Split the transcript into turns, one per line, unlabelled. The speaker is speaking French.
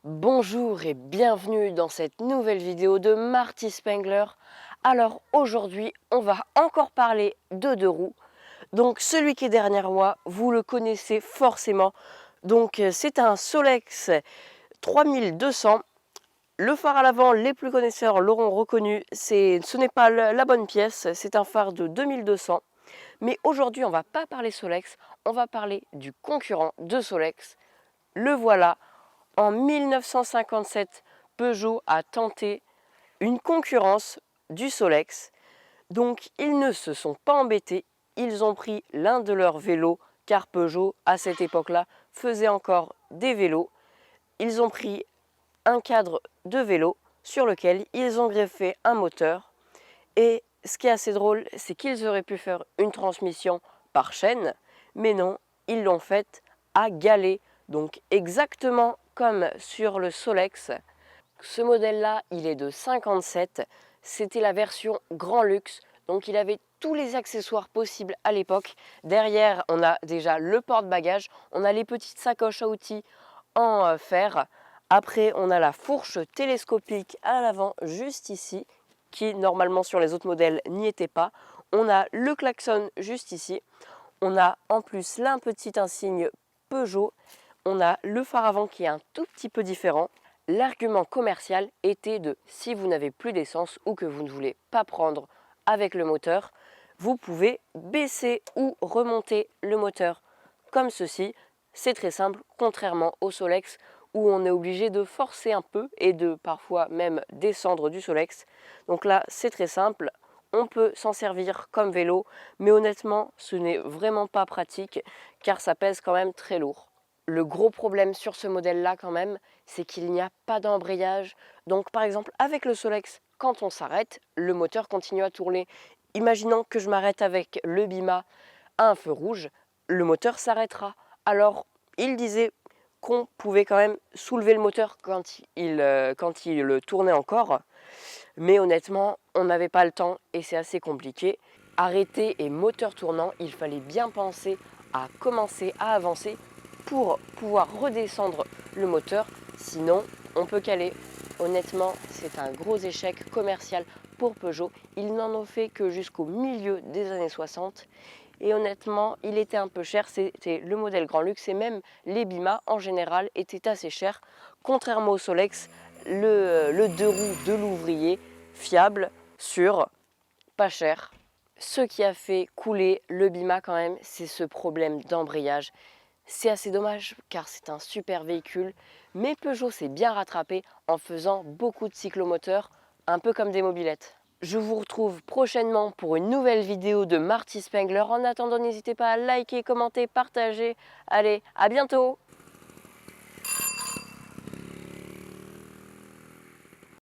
Bonjour et bienvenue dans cette nouvelle vidéo de Marty Spengler. Alors aujourd'hui, on va encore parler de deux roues. Donc celui qui est derrière moi, vous le connaissez forcément. Donc c'est un Solex 3200. Le phare à l'avant, les plus connaisseurs l'auront reconnu, ce n'est pas la bonne pièce, c'est un phare de 2200. Mais aujourd'hui, on ne va pas parler Solex, on va parler du concurrent de Solex. Le voilà. En 1957, Peugeot a tenté une concurrence du Solex. Donc ils ne se sont pas embêtés, ils ont pris l'un de leurs vélos, car Peugeot à cette époque-là faisait encore des vélos. Ils ont pris un cadre de vélo sur lequel ils ont greffé un moteur. Et ce qui est assez drôle, c'est qu'ils auraient pu faire une transmission par chaîne, mais non, ils l'ont faite à galet. Donc exactement comme sur le Solex. Ce modèle-là, il est de 57. C'était la version grand luxe. Donc il avait tous les accessoires possibles à l'époque. Derrière, on a déjà le porte-bagages. On a les petites sacoches à outils en fer. Après, on a la fourche télescopique à l'avant, juste ici, qui normalement sur les autres modèles n'y était pas. On a le klaxon juste ici. On a en plus là un petit insigne Peugeot. On a le phare avant qui est un tout petit peu différent. L'argument commercial était de si vous n'avez plus d'essence ou que vous ne voulez pas prendre avec le moteur, vous pouvez baisser ou remonter le moteur comme ceci. C'est très simple, contrairement au Solex où on est obligé de forcer un peu et de parfois même descendre du Solex. Donc là, c'est très simple. On peut s'en servir comme vélo, mais honnêtement, ce n'est vraiment pas pratique car ça pèse quand même très lourd. Le gros problème sur ce modèle-là quand même, c'est qu'il n'y a pas d'embrayage. Donc par exemple, avec le Solex, quand on s'arrête, le moteur continue à tourner. Imaginons que je m'arrête avec le Bima à un feu rouge, le moteur s'arrêtera. Alors, il disait qu'on pouvait quand même soulever le moteur quand il tournait encore. Mais honnêtement, on n'avait pas le temps et c'est assez compliqué. Arrêté et moteur tournant, il fallait bien penser à commencer à avancer pour pouvoir redescendre le moteur. Sinon, on peut caler. Honnêtement, c'est un gros échec commercial pour Peugeot. Ils n'en ont fait que jusqu'au milieu des années 60. Et honnêtement, il était un peu cher, c'était le modèle grand luxe et même les Bima en général étaient assez chers. Contrairement au Solex, le deux roues de l'ouvrier, fiable, sûr, pas cher. Ce qui a fait couler le Bima quand même, c'est ce problème d'embrayage. C'est assez dommage car c'est un super véhicule, mais Peugeot s'est bien rattrapé en faisant beaucoup de cyclomoteurs, un peu comme des mobylettes. Je vous retrouve prochainement pour une nouvelle vidéo de Marty Spengler. En attendant, n'hésitez pas à liker, commenter, partager. Allez, à bientôt!